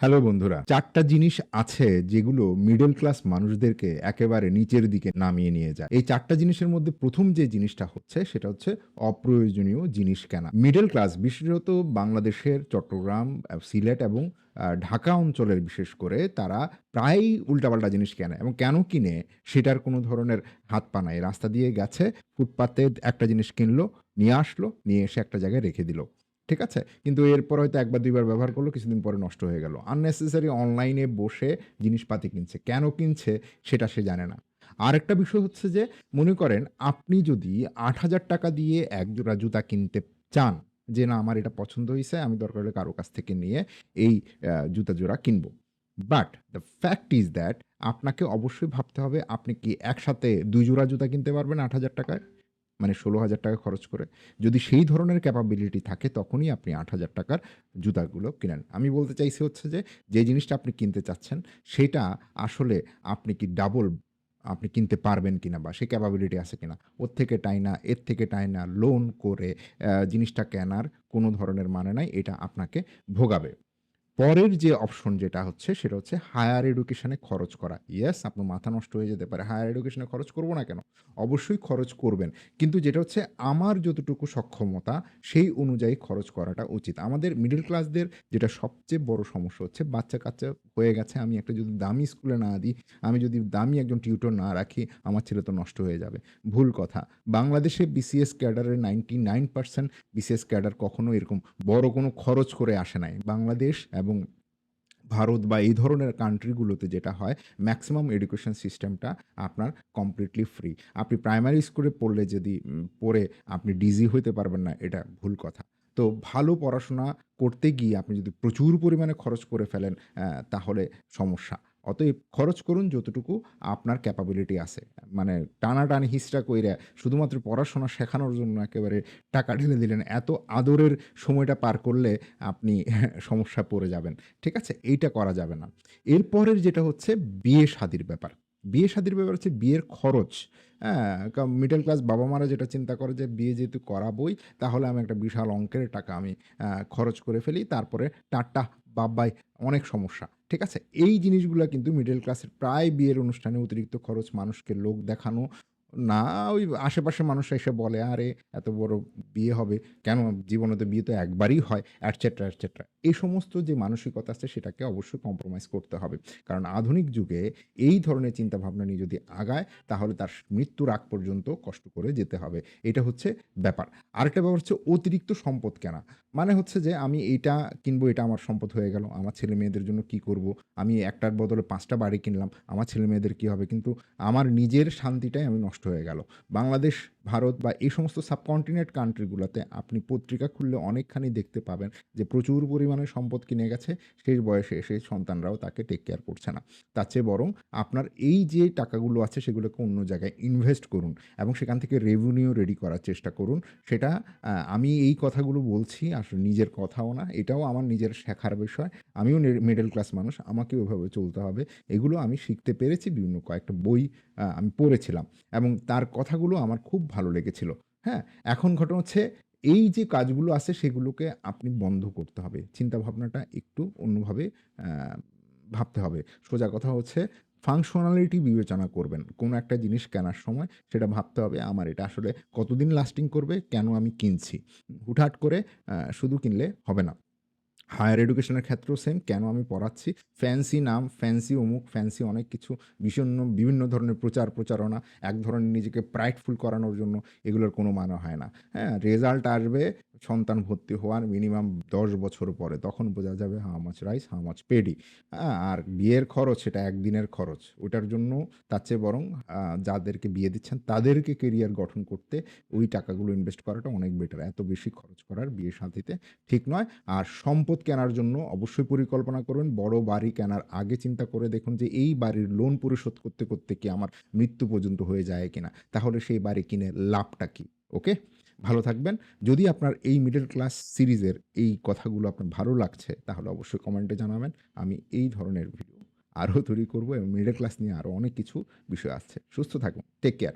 Hello বন্ধুরা, ৪ টা জিনিস আছে যেগুলো মিডল ক্লাস মানুষদেরকে একেবারে নিচের দিকে নামিয়ে নিয়ে যায়। এই ৪ টা জিনিসের মধ্যে ১ম যে জিনিসটা হচ্ছে সেটা হচ্ছে অপ্রয়োজনীয় জিনিস কেনা। মিডল ক্লাস বিশেষত বাংলাদেশের চট্টগ্রাম, সিলেট এবং ঢাকা অঞ্চলের বিশেষ করে তারা প্রায়ই উল্টাপাল্টা জিনিস কেনে এবং কেন কিনে সেটার কোনো ধরনের হাত পা নাই। রাস্তা দিয়ে গেছে, ফুটপাতে একটা জিনিস কিনলো, নিয়ে আসলো, নিয়ে এসে একটা জায়গায় রেখে দিল। ঠিক আছে? কিন্তু এরপর হয়তো ১ বার ২ বার ব্যবহার করলো, কিছুদিন পরে নষ্ট হয়ে গেল। unnecessary অনলাইনে বসে জিনিসপাতি কিনছে। কেন কিনছে সেটা সে জানে না। আরেকটা বিষয় হচ্ছে যে মনে করেন আপনি যদি ৳৮,০০০ দিয়ে এক জোড়া জুতা কিনতে চান, যে না আমার এটা পছন্দ হইছে, আমি দরকার হলে কারো কাছ থেকে নিয়ে এই জুতা জোড়া কিনবো। But the fact is that আপনাকে অবশ্যই ভাবতে হবে আপনি কি একসাথে ২ জোড়া জুতা কিনতে পারবেন ৳৮,০০০ য়? মানে ৳১৬,০০০ খরচ করে। যদি সেই ধরনের ক্যাপাবিলিটি থাকে তখনই আপনি ৳৮,০০০ র জুতাগুলো কিনেন। আমি বলতে চাইছি হচ্ছে যে জিনিসটা আপনি কিনতে চাচ্ছেন সেটা আসলে আপনি কি ডাবল আপনি কিনতে পারবেন কিনা বা সেই ক্যাপাবিলিটি আছে কিনা। ওর থেকে টাইনা, এর থেকে টাইনা লোন করে জিনিসটা কেনার কোনো ধরনের মানে নাই। এটা আপনাকে ভোগাবে। পরের যে অপশন যেটা হচ্ছে সেটা হচ্ছে হায়ার এডুকেশন এ খরচ করা। ইয়েস, আপনার মাথা নষ্ট হয়ে যেতে পারে। হায়ার এডুকেশন এ খরচ করব না কেন? অবশ্যই খরচ করবেন। কিন্তু যেটা হচ্ছে আমার যতটুকু সক্ষমতা সেই অনুযায়ী খরচ করাটা উচিত। আমাদের মিডল ক্লাসদের যেটা সবচেয়ে বড় সমস্যা হচ্ছে বাচ্চা-কাচ্চা হয়ে গেছে। আমি একটা যদি দামি স্কুলে না দিই, আমি যদি দামি একজন টিউটর না রাখি, আমার ছেলে তো নষ্ট হয়ে যাবে। ভুল কথা। বাংলাদেশে বিসিএস ক্যাডারের 99% বিসিএস ক্যাডার কখনো এরকম বড় কোনো খরচ করে আসে নাই। বাংলাদেশ এবং ভারত বা এই ধরনের কান্ট্রিগুলোতে যেটা হয় ম্যাক্সিমাম এডুকেশন সিস্টেমটা আপনার কমপ্লিটলি ফ্রি। আপনি প্রাইমারি স্কুলে পড়লে যদি পড়ে আপনি ডিজি হইতে পারবেন না, এটা ভুল কথা। তো ভালো পড়াশোনা করতে গিয়ে আপনি যদি প্রচুর পরিমাণে খরচ করে ফেলেন তাহলে সমস্যা। অতএব খরচ করুন যতটুকু আপনার ক্যাপাবিলিটি আছে। মানে টানাটানি হিসড়া কইরা শুধুমাত্র পড়াশোনা শেখানোর জন্য একেবারে টাকা ঢেলে দিলেন। এত আদরের সময়টা পার করলে আপনি সমস্যায় পড়ে যাবেন। ঠিক আছে? এইটা করা যাবে না। এরপরের যেটা হচ্ছে বিয়ে-শাদির ব্যাপার। বিয়ে-শাদির ব্যাপার হচ্ছে বিয়ের খরচ। হ্যাঁ? মিডল ক্লাস বাবা-মারা যেটা চিন্তা করে যে বিয়ে যেহেতু করাবোই তাহলে আমি একটা বিশাল অঙ্কের টাকা আমি খরচ করে ফেলি। তারপরে টাটা, বাই-বাই, অনেক সমস্যা। ঠিক আছে? এই জিনিসগুলা কিন্তু মিডল ক্লাসের প্রায় বিয়ের অনুষ্ঠানে অতিরিক্ত খরচ, মানুষকে লোক দেখানো, না ওই আশেপাশের মানুষরা এসে বলে, "আরে এত বড় বিয়ে হবে, কেন? জীবনে তো বিয়ে তো একবারই হয়" etcetera, etcetera। এই সমস্ত যে মানসিকতা আছে সেটাকে অবশ্যই কম্প্রোমাইজ করতে হবে। কারণ আধুনিক যুগে এই ধরনের চিন্তাভাবনা নিয়ে যদি আগায় তাহলে তার মৃত্যুর আগ পর্যন্ত কষ্ট করে যেতে হবে। এটা হচ্ছে ব্যাপার। আরেকটা ব্যাপার হচ্ছে অতিরিক্ত সম্পদ কেনা। মানে হচ্ছে যে আমি এইটা কিনবো, এটা আমার সম্পদ হয়ে গেল। আমার ছেলে-মেয়েদের জন্য কি করব? আমি একটার বদলে ৫ টা বাড়ি কিনলাম। আমার ছেলে-মেয়েদের কি হবে? কিন্তু আমার নিজের শান্তিটাই আমি নষ্ট হয়ে গেল। বাংলাদেশ, ভারত বা এই সমস্ত সাবকন্টিনেন্ট কান্ট্রি গুলাতে আপনি পত্রিকা খুললে অনেকখানি দেখতে পাবেন যে প্রচুর পরিমাণে সম্পদ কিনে গেছে। শেষ বয়সে এসে সন্তানরাও তাকে টেক কেয়ার করছে না। তার চেয়ে বরং আপনার এই যে টাকাগুলো আছে সেগুলোকে অন্য জায়গায় ইনভেস্ট করুন এবং সেখান থেকে রেভিনিউ রেডি করার চেষ্টা করুন। সেটা আমি এই কথাগুলো বলছি আসলে নিজের কথাও না। এটাও আমার নিজের শেখার বিষয়। আমিও মিডল ক্লাস মানুষ। আমাকেও এভাবে চলতে হবে। এগুলো আমি শিখতে পেরেছি বিভিন্ন কয়েকটা বই আমি পড়েছিলাম এবং তার কথাগুলো আমার খুব ভালো লেগেছিল। হ্যাঁ? এখন ঘটনা হচ্ছে এই যে কাজগুলো আছে সেগুলোকে আপনি বন্ধ করতে হবে। চিন্তাভাবনাটা একটু অন্যভাবে আ ভাবতে হবে। সোজা কথা হচ্ছে ফাংশনালিটি বিবেচনা করবেন। কোন একটা জিনিস কেনার সময় সেটা ভাবতে হবে আমার এটা আসলে কতদিন লাস্টিং করবে? কেন আমি কিনছি? হুটহাট করে শুধু কিনলে হবে না। হায়ার এডুকেশনের ক্ষেত্রেও সেম। কেন আমি পড়াচ্ছি? ফ্যান্সি নাম, ফ্যান্সি অমুক, ফ্যান্সি অনেক কিছু বিভিন্ন ধরনের প্রচারণা, এক ধরনের নিজেকে প্রাইডফুল করানোর জন্য এগুলোর কোনো মানে হয় না। হ্যাঁ? রেজাল্ট আসবে সন্তান ভর্তি হওয়ার মিনিমাম ১০ বছর পরে। তখন বোঝা যাবে how much rice, how much paddy. আর বিয়ের খরচ সেটা একদিনের খরচ। ওটার জন্য তার চেয়ে বরং যাদেরকে বিয়ে দিচ্ছেন তাদেরকে কেরিয়ার গঠন করতে ওই টাকাগুলো ইনভেস্ট করাটা অনেক বেটার। এত বেশি খরচ করার বিয়ে-শাদিতে ঠিক নয়। আর সম্পদ কেনার জন্য অবশ্যই পরিকল্পনা করবেন। বড় বাড়ি কেনার আগে চিন্তা করে দেখুন যে এই বাড়ির লোন পরিশোধ করতে, করতে কি আমার মৃত্যু পর্যন্ত হয়ে যায় কিনা? তাহলে সেই বাড়ি কিনে লাভটা কি? ওকে? ভালো থাকবেন। যদি আপনার এই মিডল ক্লাস সিরিজের এই কথাগুলো আপনার ভালো লাগছে তাহলে অবশ্যই কমেন্টে জানাবেন। আমি এই ধরনের ভিডিও আরও তৈরি করব এবং মিডল ক্লাস নিয়ে আরও অনেক কিছু বিষয় আসছে। সুস্থ থাকুন। Take care.